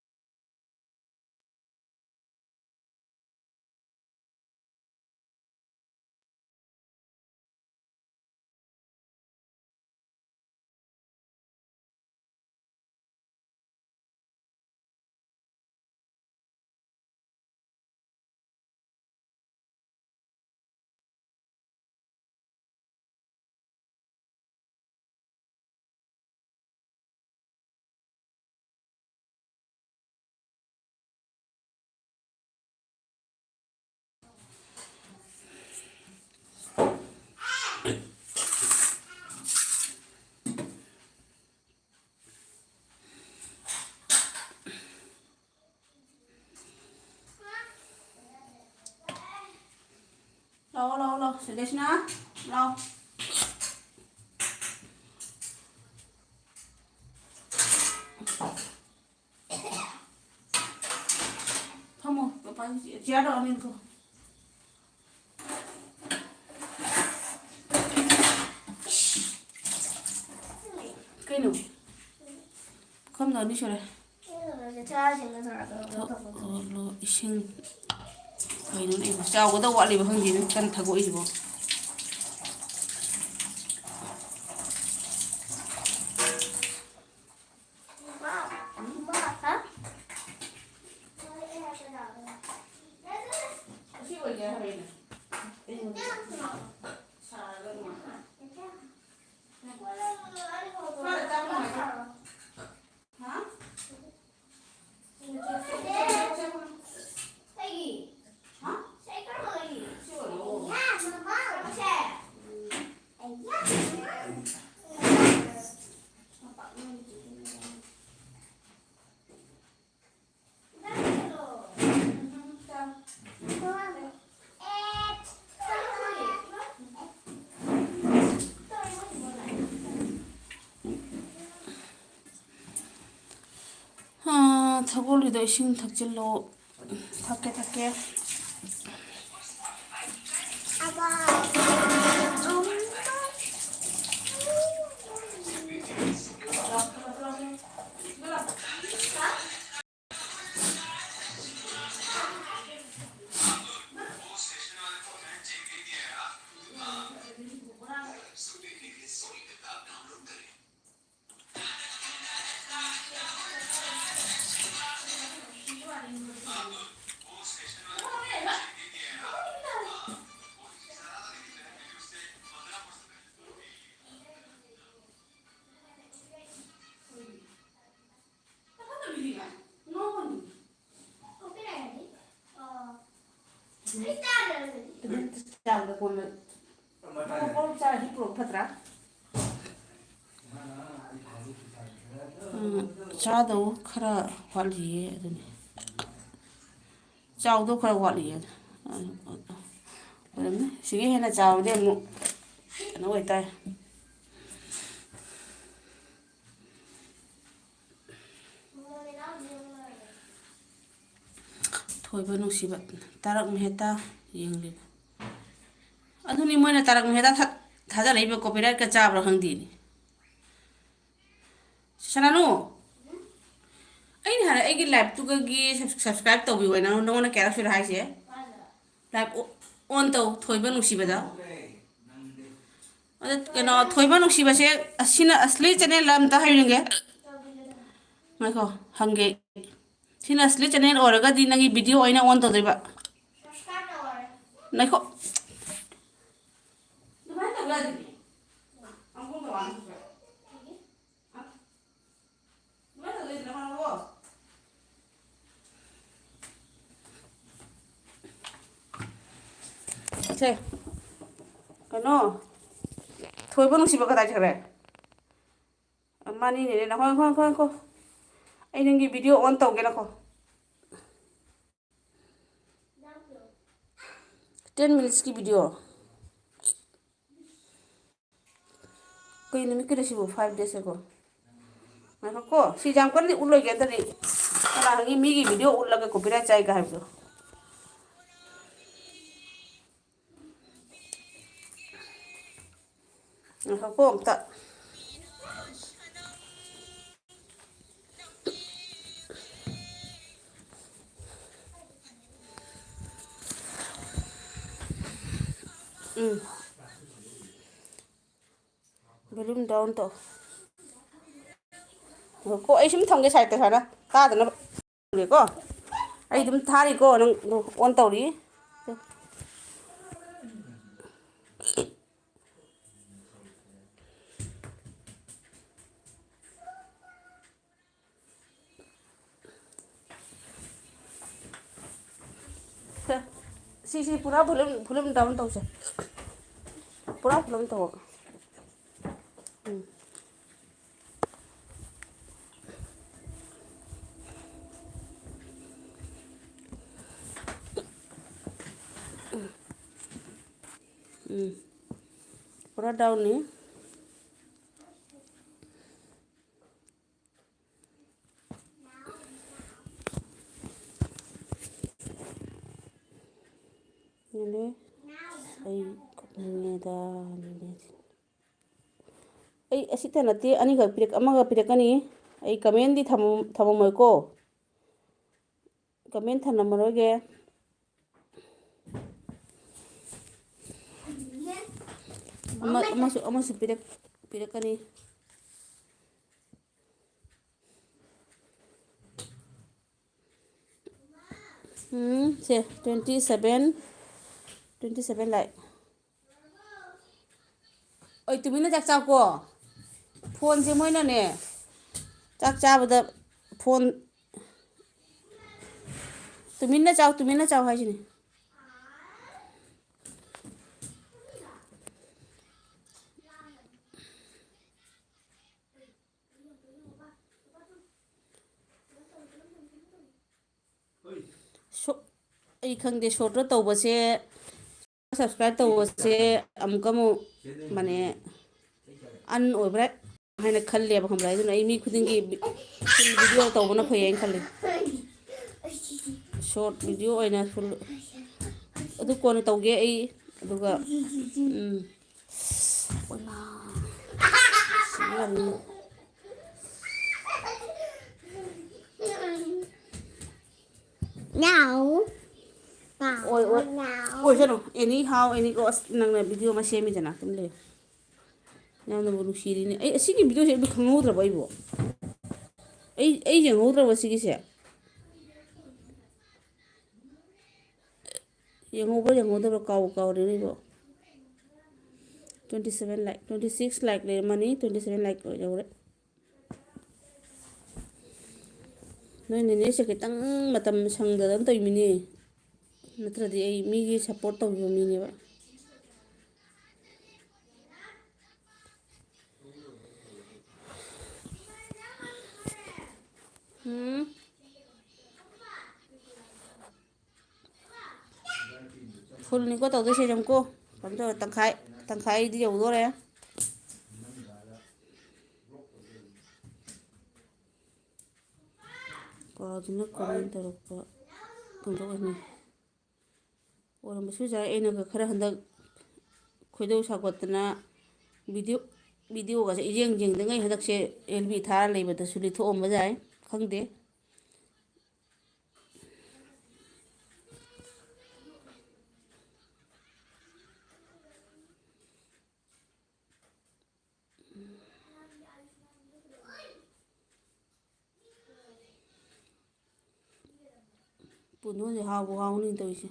lo sudah sana lo kamu apa siapa amin ko kaino kom na ni sore lo ising kaino ni chao ko da wa li ba hang ji kan thago i bo ꯀꯣꯜꯂꯤꯗꯣ ꯏꯁꯤꯡ ꯊꯛꯆꯤꯜꯂꯣ ꯊꯛꯀꯦ Apa? ꯆꯥꯕꯗ ꯀꯣꯟꯅ ꯀꯣꯜ ꯆꯥꯔꯗꯤ ꯄꯨꯔꯛ ꯐꯠꯇ꯭ꯔꯥ ꯆꯥꯗꯧ ꯈꯔ ꯋꯥꯠꯂꯤꯌꯦ ꯑꯗꯨꯅꯤ ꯆꯥꯎꯗꯧ ꯈꯔ ꯋꯥꯠꯂꯤꯌꯦ ꯑꯣꯏꯔꯝꯅꯤ ꯁꯤꯒꯤ ꯍꯦꯟꯅ ꯆꯥꯎꯔꯗꯤ ꯑꯃꯨꯛ ꯀꯩꯅꯣ ꯑꯣꯏꯇꯥꯔꯦ ꯊꯣꯏꯕ ꯅꯨꯡꯁꯤꯕ ꯇꯥꯔꯛ ꯃꯦꯍꯦꯇꯥ ꯌꯦꯡꯂꯤꯕ ꯑꯗꯨꯅꯤ ꯃꯣꯏꯅ ꯇꯥꯔꯛ ꯃꯦꯍꯦꯇꯥ ꯊꯥꯖꯔꯛꯏꯕ ꯀꯣꯄꯤꯔꯥꯏꯠꯀ ꯆꯥꯕ꯭ꯔꯥ ꯈꯪꯗꯦꯅꯦ ꯁꯅꯥꯅꯨ ꯑꯩꯅ ꯍꯥꯏꯔꯦ ꯑꯩꯒꯤ ꯂꯥꯏꯞꯇꯨꯒꯒꯤ ꯁꯕꯁꯀ꯭ꯔꯥꯏꯕ ꯇꯧꯕꯤꯌꯨ ꯍꯥꯏꯅ ꯅꯉꯣꯟꯗ ꯀꯌꯥꯔꯛ ꯁꯨꯔꯦ ꯍꯥꯏꯁꯦ ꯂꯥꯏꯞ ꯑꯣꯟ ꯇꯧ ꯊꯣꯏꯕ ꯅꯨꯡꯁꯤꯕꯗ ꯑꯗ ꯀꯩꯅꯣ ꯊꯣꯏꯕ ꯅꯨꯡꯁꯤꯕꯁꯦ ꯑꯁꯤꯅ ꯑꯁꯂꯤ ꯆꯦꯅꯦꯜ ꯑꯝꯇ ꯍꯥꯏꯅꯤꯡꯒꯦ ꯉꯥꯏꯈꯣ ꯍꯪꯒꯦ ꯁꯤꯅ ꯑꯁꯂꯤ ꯆꯦꯅꯦꯜ ꯑꯣꯏꯔꯒꯗꯤ ꯅꯪꯒꯤ ꯚꯤꯗꯤꯑꯣ ꯑꯣꯏꯅ ꯑꯣꯟ ꯇꯧꯗꯣꯏꯕ ꯉꯥꯏꯈꯣ ꯑꯗꯨꯃꯥꯏꯅ ꯇꯧ ꯌꯥꯗꯦ ꯁꯦ ꯀꯩꯅꯣ ꯊꯣꯏꯕ ꯅꯨꯡꯁꯤꯕ ꯀꯗꯥꯏ ꯆꯠꯈ꯭ꯔꯦ ꯃꯥꯅꯤꯅꯦ ꯉꯥꯏꯈꯣ ꯑꯩ ꯅꯪꯒꯤ ꯚꯤꯗꯤꯑꯣ ꯑꯣꯟ ꯇꯧꯒꯦꯅꯀꯣ 10 minutes ꯚꯤꯗꯤꯑꯣ ꯀꯩ ꯅꯨꯃꯤꯠꯀꯤꯅꯣ ꯁꯤꯕꯨ 5 days ago ꯉꯥꯏꯈꯣꯀꯣ ꯁꯤꯁꯦ ꯌꯥꯝ ꯀꯟꯅꯗꯤ ꯎꯠꯂꯣꯏꯒꯦ ꯑꯗꯨꯗꯤ ꯀꯅꯥꯒꯤ ꯃꯤꯒꯤ ꯚꯤꯗꯤꯑꯣ ꯎꯠꯂꯒ ꯀꯣꯄꯤꯔꯥꯏꯠ ꯆꯥꯏꯒ ꯍꯥꯏꯕꯗꯣ ꯉꯥꯏꯈꯣꯀꯣ ꯑꯝꯇ ꯚꯣꯂꯨꯝ ꯗꯥꯎꯟ ꯇꯧ ꯀꯣ ꯑꯩ ꯁꯨꯝ ꯊꯝꯒꯦ ꯁꯥꯏꯗꯇ ꯁꯨꯃꯥꯏꯅ ꯇꯥꯗꯅꯕ ꯀꯣ ꯑꯩ ꯑꯗꯨꯝ ꯊꯥꯔꯤꯀꯣ ꯅꯪ ꯑꯣꯟ ꯇꯧꯔꯤ ꯁꯤ ꯄꯨꯔꯥ ꯚꯣꯂꯨꯝ ꯗꯥꯎꯟ ꯇꯧꯁꯦ ꯄꯨꯔꯥ ꯚꯣꯂꯨꯝ ꯇꯧ पूरा डाउन नहीं ꯅꯦꯅꯦ ꯑꯩ ꯀꯞꯅꯤꯡꯉꯦꯗ ꯅꯦꯅꯦ ꯑꯩ ꯑꯁꯤꯇ ꯅꯠꯇꯦ ꯑꯅꯤꯈꯛ ꯑꯃꯒ ꯄꯤꯔꯛꯀꯅꯤ ꯑꯩ ꯀꯃꯦꯟꯗꯤ ꯊꯝꯃꯝꯃꯣꯏꯀꯣ ꯀꯃꯦꯟ ꯊꯝꯃꯝꯃꯔꯣꯏꯒꯦ ꯑꯃꯁꯨ ꯄꯤꯔꯛꯀꯅꯤ ꯁꯦ 27 ꯂꯥꯏꯛ ꯑꯩ ꯇꯨꯃꯤꯟꯅ ꯆꯥꯛ ꯆꯥꯎꯀꯣ ꯐꯣꯟꯁꯦ ꯃꯣꯏꯅꯅꯦ ꯆꯥꯛ ꯆꯥꯕꯗ ꯐꯣꯟ ꯇꯨꯃꯤꯟꯅ ꯆꯥꯎ ꯍꯥꯏꯁꯤꯅꯤ ꯑꯩ ꯈꯪꯗꯦ ꯁꯣꯔꯠꯇ ꯇꯧꯕꯁꯦ ꯁꯕꯁꯀ꯭ꯔꯥꯏब ꯇꯧꯕꯁꯦ ꯑꯃꯨꯛ ꯃꯥꯅꯦ ꯑꯟ ꯑꯣꯏꯕ꯭ꯔꯥ ꯍꯥꯏꯅ ꯈꯜꯂꯦꯕ ꯈꯪꯕ꯭ꯔꯥ ꯑꯗꯨꯅ ꯑꯩ ꯃꯤ ꯈꯨꯗꯤꯡꯒꯤ ꯚꯤꯗꯤꯑꯣ ꯇꯧꯕꯅ ꯐꯩ ꯍꯥꯏꯅ ꯈꯜꯂꯤ ꯁꯣꯔꯠ ꯚꯤꯗꯤꯑꯣ ꯑꯣꯏꯅ ꯐꯨꯜ ꯑꯗꯨ ꯀꯣꯟꯅ ꯇꯧꯒꯦ ꯑꯩ ꯑꯗꯨꯒ ꯑꯣꯏꯃꯥ ꯁꯤꯒꯅꯤ Now. ꯑꯣꯏ ꯑꯣꯏ Now. ꯑꯣꯏꯁꯅꯨ ꯑꯦꯅꯤ ꯍꯥꯎ ꯑꯦꯅꯤ ꯀꯣ ꯑꯁ ꯅꯪꯅ ꯚꯤꯗꯤꯑꯣ ꯑꯃ ꯁꯦꯝꯃꯤꯗꯅ ꯑꯗꯨꯝ ꯂꯩ ꯌꯥꯝꯅꯕꯨ ꯅꯨꯡꯁꯤꯔꯤꯅꯦ ꯑꯩ ꯑꯁꯤꯒꯤ ꯚꯤꯗꯤꯑꯣꯁꯦ ꯑꯩꯕꯨ ꯈꯪꯍꯧꯗ꯭ꯔꯕ ꯑꯩꯕꯨ ꯑꯩ ꯌꯦꯡꯍꯧꯗ꯭ꯔꯕ ꯁꯤꯒꯤꯁꯦ ꯌꯦꯡꯍꯧꯕ꯭ꯔꯥ ꯌꯦꯡꯍꯧꯗꯕ꯭ꯔꯥ ꯀꯥꯎꯔꯦꯅꯦ ꯑꯩꯕꯣ 27 ꯂꯥꯏꯛ 26 ꯂꯥꯏꯛ ꯂꯩꯔꯝꯃꯅꯤ 27 ꯂꯥꯏꯛ ꯌꯧꯔꯦ ꯅꯣꯏ ꯅꯦꯅꯦꯁꯦ ꯈꯤꯇꯪ ꯃꯇꯝ ꯁꯪꯗꯗꯅ ꯇꯧꯔꯤꯃꯤꯅꯦ ꯅꯠꯇ꯭ꯔꯗꯤ ꯑꯩ ꯃꯤꯒꯤ ꯁꯞꯄꯣꯔꯠ ꯇꯧꯕꯤꯕ ꯃꯤꯅꯦꯕ ꯐꯨꯜꯅꯤꯀꯣ ꯇꯧꯗꯣꯏꯁꯦ ꯌꯦꯡꯉꯨꯀꯣ ꯀꯩꯅꯣ ꯇꯧꯔꯦ ꯇꯪꯈꯥꯏꯗꯤ ꯌꯧꯗꯣꯔꯦ ꯀꯥꯎꯗꯨꯅ ꯀꯃꯦꯟ ꯇꯧꯔꯛꯄ ꯐꯣꯡꯗꯣꯛꯑꯅꯤ ꯑꯣꯏꯔꯝꯕꯁꯨ ꯌꯥꯏ ꯑꯩꯅꯒ ꯈꯔ ꯍꯟꯗꯛ ꯈꯣꯏꯗꯧ ꯁꯥꯎꯒꯠꯇꯅ ꯚꯤꯗꯤꯑꯣꯒꯁꯦ ꯌꯦꯡꯗꯉꯩ ꯍꯟꯗꯛꯁꯦ ꯑꯦꯜ ꯕꯤ ꯊꯥꯔ ꯂꯩꯕꯗꯁꯨ ꯂꯤꯊꯣꯛꯑꯝꯕ ꯌꯥꯏ ꯈꯪꯗꯦ ꯄꯨꯟꯗꯣꯟꯁꯦ ꯍꯥꯎꯕ ꯍꯥꯎꯅꯤ ꯇꯧꯔꯤꯁꯦ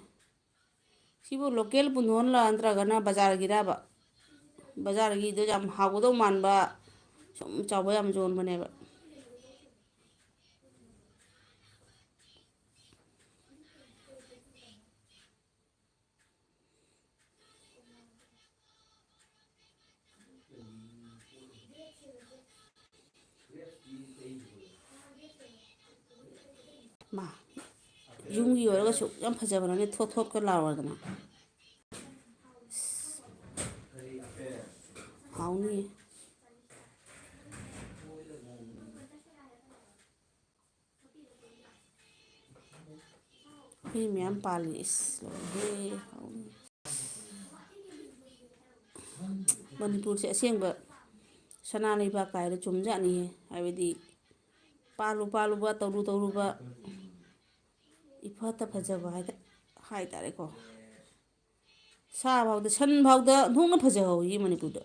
ꯁꯤꯕꯨ ꯂꯣꯀꯦꯜ ꯄꯨꯟꯗꯣꯟꯂ ꯅꯠꯇ꯭ꯔꯒꯅ ꯕꯖꯥꯔꯒꯤꯔꯕ ꯕꯖꯥꯔꯒꯤꯗꯣ ꯌꯥꯝ ꯍꯥꯎꯒꯗꯧ ꯃꯥꯟꯕ ꯁꯨꯝ ꯆꯥꯎꯕ ꯌꯥꯝ ꯌꯣꯟꯕꯅꯦꯕ ꯃꯥ ꯌꯨꯝꯒꯤ ꯑꯣꯏꯔꯒꯁꯨ ꯌꯥꯝ ꯐꯖꯕꯅꯅꯦ ꯊꯣꯠ ꯊꯣꯠꯀ ꯂꯥꯎꯔꯗꯅ ꯍꯥꯎꯅꯤꯌꯦ ꯍꯩ ꯃꯌꯥꯝ ꯄꯥꯜꯂꯤ ꯏꯁ ꯂꯣꯏꯔꯦꯍꯦ ꯍꯥꯎꯅꯤ ꯃꯅꯤꯄꯨꯔꯁꯦ ꯑꯁꯦꯡꯕ ꯁꯅꯥ ꯂꯩꯕꯥꯛ ꯀꯥꯏꯔ ꯆꯨꯝꯖꯥꯠꯅꯤꯍꯦ ꯍꯥꯏꯕꯗꯤ ꯄꯥꯜꯂꯨꯕ ꯇꯧꯔꯨꯕ ꯏꯐꯠꯇ ꯐꯖꯕ ꯍꯥꯏꯇꯥꯔꯦꯀꯣ ꯁꯥ ꯐꯥꯎꯗ ꯁꯟ ꯐꯥꯎꯗ ꯊꯣꯛꯅ ꯐꯖꯍꯧꯋꯤ ꯃꯅꯤꯄꯨꯔꯗ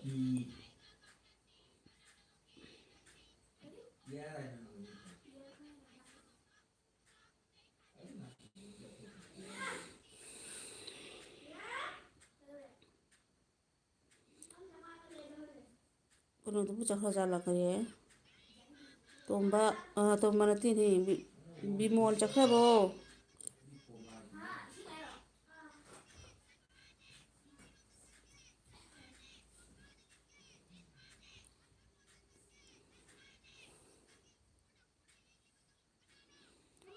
ꯀꯩꯅꯣꯗꯨꯕꯨ ꯆꯠꯈ꯭ꯔ ꯆꯠꯂꯛꯈ꯭ꯔꯦ ꯇꯣꯝꯕ ꯅꯠꯇꯦꯅꯦ ꯕꯤꯃꯣꯜ ꯆꯠꯈ꯭ꯔꯕꯣ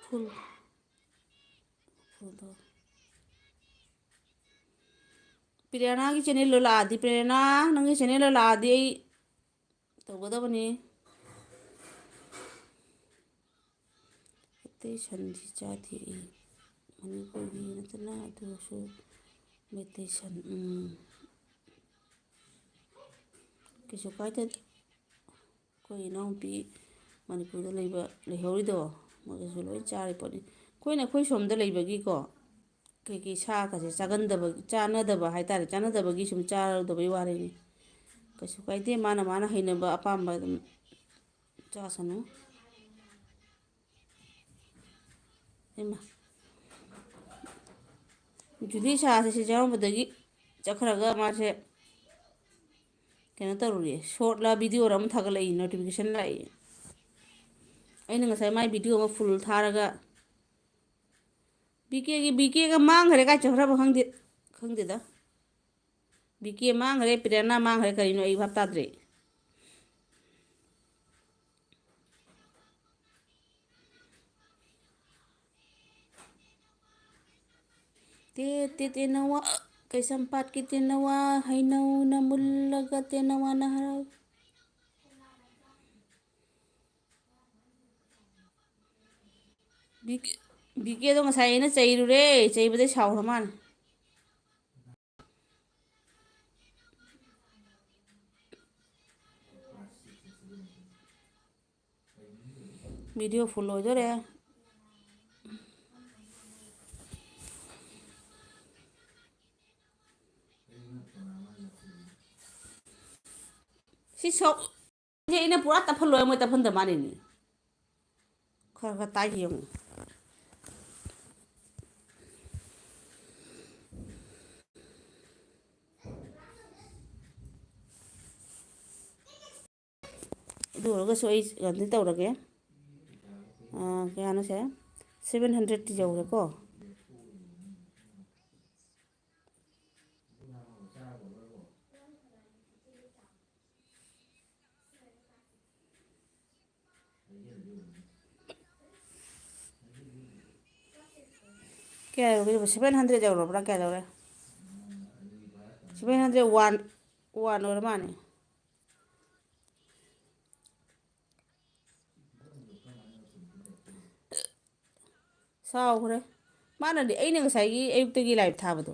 ꯐꯨꯜ ꯄ꯭ꯔꯦꯔꯅꯥꯒꯤ ꯆꯦꯅꯦꯜꯗꯣ ꯂꯥꯛꯑꯗꯤ ꯄ꯭ꯔꯦꯔꯅꯥ ꯅꯪꯒꯤ ꯆꯦꯅꯦꯜꯗꯣ ꯂꯥꯛꯑꯗꯤ ꯑꯩ ꯇꯧꯒꯗꯕꯅꯤ ꯑꯇꯩ ꯁꯟꯗꯤ ꯆꯥꯗꯦ ꯑꯩ ꯃꯅꯤꯄꯨꯔꯒꯤ ꯅꯠꯇꯅ ꯑꯗꯨꯁꯨ ꯃꯩꯇꯩ ꯁꯟ ꯀꯩꯁꯨ ꯀꯥꯏꯗꯦ ꯑꯩꯈꯣꯏ ꯏꯅꯥꯎꯄꯤ ꯃꯅꯤꯄꯨꯔꯗ ꯂꯩꯍꯧꯔꯤꯗꯣ ꯃꯣꯏꯗꯁꯨ ꯂꯣꯏ ꯆꯥꯔꯤ ꯄꯣꯠꯅꯤ ꯑꯩꯈꯣꯏ ꯁꯣꯝꯗ ꯂꯩꯕꯒꯤꯀꯣ ꯀꯩꯀꯩ ꯁꯥꯒꯁꯦ ꯆꯥꯟꯅꯗꯕ ꯍꯥꯏꯇꯥꯔꯦ ꯆꯥꯟꯅꯗꯕꯒꯤ ꯁꯨꯝ ꯆꯥꯔꯨꯗꯕꯩ ꯋꯥꯔꯤꯅꯤ ꯀꯩꯁꯨ ꯀꯥꯏꯗꯦ ꯃꯥꯅ ꯍꯩꯅꯕ ꯑꯄꯥꯝꯕ ꯑꯗꯨꯝ ꯆꯥꯁꯅꯨ ꯏꯃꯥ ꯖꯨꯂꯤ ꯁꯥꯁꯦ ꯁꯤ ꯌꯥꯎꯔꯝꯕꯗꯒꯤ ꯆꯠꯈ꯭ꯔꯒ ꯃꯥꯁꯦ ꯀꯩꯅꯣ ꯇꯧꯔꯨꯔꯤ ꯁꯣꯔꯠꯂ ꯚꯤꯗꯤꯑꯣꯔ ꯑꯃ ꯊꯥꯒꯠꯂꯛꯏ ꯅꯣꯇꯤꯐꯤꯀꯦꯁꯟ ꯂꯥꯛꯏ ꯑꯩꯅ ꯉꯁꯥꯏ ꯃꯥꯏ ꯚꯤꯗꯤꯑꯣ ꯑꯃ ꯐꯨꯜ ꯊꯥꯔꯒ ꯕꯤꯀꯦꯒ ꯃꯥꯡꯈ꯭ꯔꯦ ꯀꯥꯏ ꯆꯠꯈ꯭ꯔꯕ ꯈꯪꯗꯦꯗ ꯕꯤꯀꯦ ꯃꯥꯡꯈ꯭ꯔꯦ ꯄ꯭ꯔꯦꯔꯅꯥ ꯃꯥꯡꯈ꯭ꯔꯦ ꯀꯔꯤꯅꯣ ꯑꯩ ꯚꯥꯞ ꯇꯥꯗ꯭ꯔꯦ ꯇꯦꯅꯋꯥ ꯀꯩꯁꯥꯝꯄꯥꯠꯀꯤ ꯇꯦꯅꯋꯥ ꯍꯩꯅꯧꯅ ꯃꯨꯜꯂꯒ ꯇꯦꯅꯋꯥꯅ ꯍꯔꯥꯎ ꯕꯤꯀꯦꯗꯣ ꯉꯁꯥꯏ ꯑꯩꯅ ꯆꯩꯔꯨꯔꯦ ꯆꯩꯕꯗꯩ ꯁꯥꯎꯈ꯭ꯔ ꯃꯥꯜꯂꯦ ꯚꯤꯗꯤꯑꯣ ꯐꯨꯜ ꯑꯣꯏꯗꯣꯔꯦ ꯁꯤ ꯁꯣꯛ ꯁꯤ ꯑꯩꯅ ꯄꯨꯔꯥ ꯇꯞꯍꯜꯂꯣꯏ ꯃꯣꯏ ꯇꯞꯍꯟꯗ ꯃꯥꯜꯂꯤꯅꯤ ꯈꯔ ꯈꯔ ꯇꯥꯏ ꯌꯦꯡꯉꯨ ꯑꯗꯨ ꯑꯣꯏꯔꯒꯁꯨ ꯑꯩ ꯀꯩꯅꯣ ꯇꯧꯔꯒꯦ ꯀꯌꯥꯅꯣꯁꯦ 700ꯇꯤ ꯌꯧꯔꯦꯀꯣ ꯀꯌꯥ ꯌꯧꯔꯒꯦ 700 ꯌꯧꯔꯕ꯭ꯔꯥ ꯀꯌꯥ ꯌꯧꯔꯦ 701 ꯑꯣꯏꯔ ꯃꯥꯜꯂꯦ ꯁꯥꯎꯈ꯭ꯔꯦ ꯃꯥꯅꯗꯤ ꯑꯩꯅ ꯉꯁꯥꯏꯒꯤ ꯑꯌꯨꯛꯇꯒꯤ ꯂꯥꯏꯚ ꯊꯥꯕꯗꯣ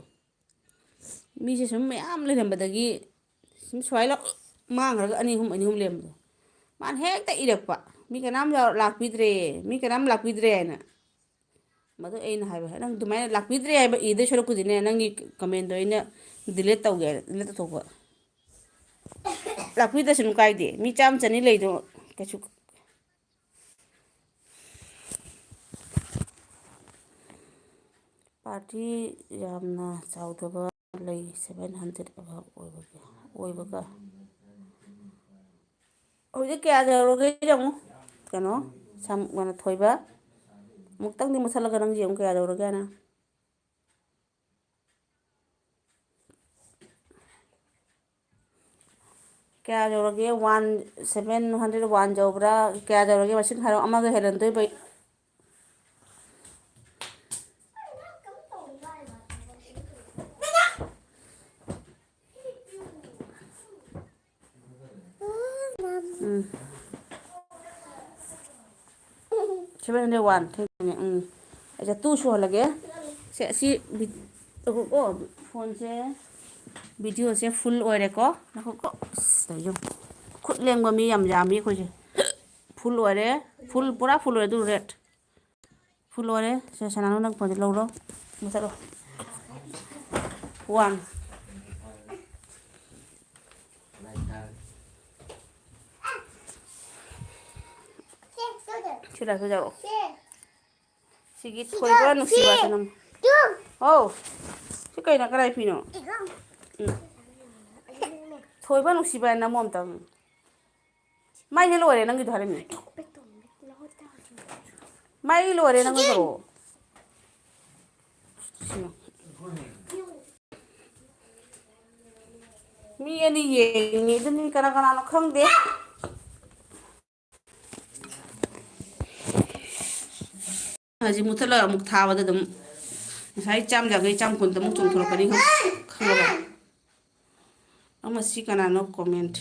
ꯃꯤꯁꯦ ꯁꯨꯝ ꯃꯌꯥꯝ ꯂꯩꯔꯝꯕꯗꯒꯤ ꯁꯨꯝ ꯁꯨꯃꯥꯏ ꯃꯥꯡꯈ꯭ꯔꯒ ꯑꯅꯤ ꯑꯍꯨꯝ ꯂꯩꯔꯝꯕꯗꯣ ꯃꯥꯅ ꯍꯦꯛꯇ ꯏꯔꯛꯄ ꯃꯤ ꯀꯅꯥꯝ ꯂꯥꯛꯄꯤꯗ꯭ꯔꯦ ꯃꯤ ꯀꯅꯥꯝ ꯂꯥꯛꯄꯤꯗ꯭ꯔꯦ ꯍꯥꯏꯅ ꯃꯗꯨ ꯑꯩꯅ ꯍꯥꯏꯕ ꯅꯪ ꯑꯗꯨꯃꯥꯏꯅ ꯂꯥꯛꯄꯤꯗ꯭ꯔꯦ ꯍꯥꯏꯕ ꯏꯗꯣꯏ ꯁꯔꯨꯛꯄꯨꯗꯤꯅꯦ ꯅꯪꯒꯤ ꯀꯃꯦꯟꯗꯣ ꯑꯩꯅ ꯗꯤꯂꯦꯠ ꯇꯧꯒꯦ ꯍꯥꯏꯅ ꯗꯤꯂꯦꯠ ꯇꯧꯊꯣꯛꯄ ꯂꯥꯛꯄꯤꯗꯁꯅꯨ ꯀꯥꯏꯗꯦ ꯃꯤ ꯆꯥꯝꯃ ꯆꯅꯤ ꯂꯩꯗꯣ ꯀꯩꯁꯨ ꯄꯥꯔꯇꯤ ꯌꯥꯝꯅ ꯆꯥꯎꯗꯕ ꯂꯩ 700 ꯑꯕꯞ ꯑꯣꯏꯕꯒ ꯍꯧꯖꯤꯛ ꯀꯌꯥ ꯌꯧꯔꯒꯦ ꯌꯦꯡꯉꯨ ꯀꯩꯅꯣ ꯊꯣꯏꯕ ꯑꯃꯨꯛꯇꯪꯗꯤ ꯃꯨꯠꯊꯠꯂꯒ ꯅꯪ ꯌꯦꯡꯉꯨ ꯀꯌꯥ ꯌꯧꯔꯒꯦꯅ ꯀꯌꯥ ꯌꯧꯔꯒꯦ 701 ꯌꯧꯕ꯭ꯔꯥ ꯀꯌꯥ ꯌꯧꯔꯒꯦ ꯃꯁꯤꯡ ꯍꯥꯏꯔꯣ ꯑꯃꯒ ꯍꯦꯜꯂꯝꯗꯣꯏꯕ ꯎꯝ 701 ꯊꯦꯡꯅꯦ ꯑꯩꯁꯦ 2 ꯁꯨꯍꯜꯂꯒꯦ ꯁꯦ ꯑꯁꯤ ꯀꯣ ꯐꯣꯟꯁꯦ ꯚꯤꯗꯤꯑꯣꯁꯦ ꯐꯨꯜ ꯑꯣꯏꯔꯦꯀꯣ ꯉꯥꯏꯈꯣꯀꯣ ꯈꯨꯠ ꯂꯦꯡꯕ ꯃꯤ ꯌꯥꯝ ꯌꯥꯝꯃꯤ ꯑꯩꯈꯣꯏꯁꯦ ꯐꯨꯜ ꯑꯣꯏꯔꯦ ꯄꯨꯔꯥ ꯐꯨꯜ ꯑꯣꯏꯔꯦ ꯑꯗꯨ ꯔꯦꯠ ꯐꯨꯜ ꯑꯣꯏꯔꯦ ꯁꯦ ꯁꯅꯥꯅꯨ ꯅꯪ ꯐꯣꯟꯁꯦ ꯂꯧꯔꯣ ꯆꯠꯂꯣ 1 ꯁꯤ ꯂꯥꯏꯠꯇꯨ ꯌꯥꯎꯔꯛꯑꯣ ꯁꯤꯒꯤ ꯊꯣꯏꯕ ꯅꯨꯡꯁꯤꯕꯁꯦ ꯅꯝꯃꯨ ꯑꯧ ꯁꯤ ꯀꯩꯅꯣ ꯀꯅꯥꯏ ꯐꯤꯅꯣ ꯊꯣꯏꯕ ꯅꯨꯡꯁꯤꯕ ꯅꯝꯃꯣ ꯑꯝꯇꯪ ꯃꯩꯁꯦ ꯂꯣꯏꯔꯦ ꯅꯪꯒꯤꯗꯣ ꯍꯥꯏꯔꯝꯃꯤ ꯃꯩ ꯂꯣꯏꯔꯦ ꯅꯪꯒꯤꯗꯣ ꯃꯤ ꯑꯅꯤ ꯌꯦꯡꯉꯤ ꯑꯗꯨꯅꯤ ꯀꯅꯥ ꯀꯅꯥꯅꯣ ꯈꯪꯗꯦ ꯍꯧꯖꯤꯛ ꯃꯨꯠꯊꯠꯂꯒ ꯑꯃꯨꯛ ꯊꯥꯕꯗ ꯑꯗꯨꯝ ꯉꯁꯥꯏ 150 150 ꯑꯃꯨꯛ ꯆꯣꯡꯊꯣꯔꯛꯀꯅꯤ ꯈꯪꯉꯕ ꯃꯁꯤ ꯀꯅꯥꯅꯣ ꯀꯣꯃꯦꯟꯠ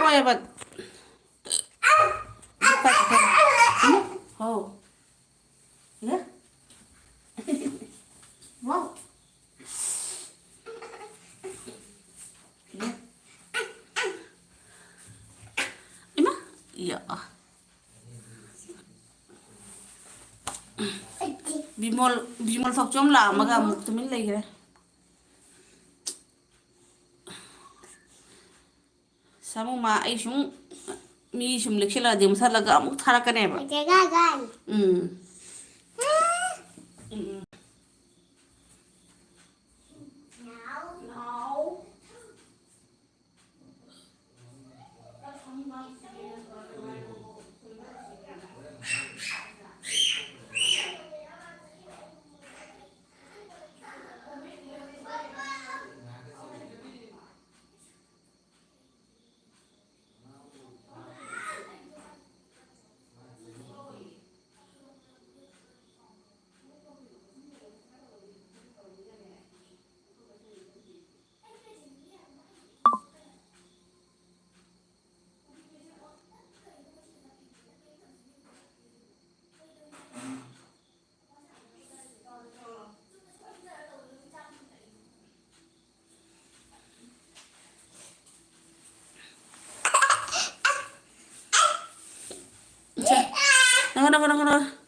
ꯍꯣꯏꯕ ꯍꯥꯎ ꯋꯥꯎ 이마 야 비몰 석좀 라마가 묵투민 레이그래 사무마 아이슝 미숨 렉실라 dim살라가 묵 타라까네바 제가 Nako, nako, nako, nako.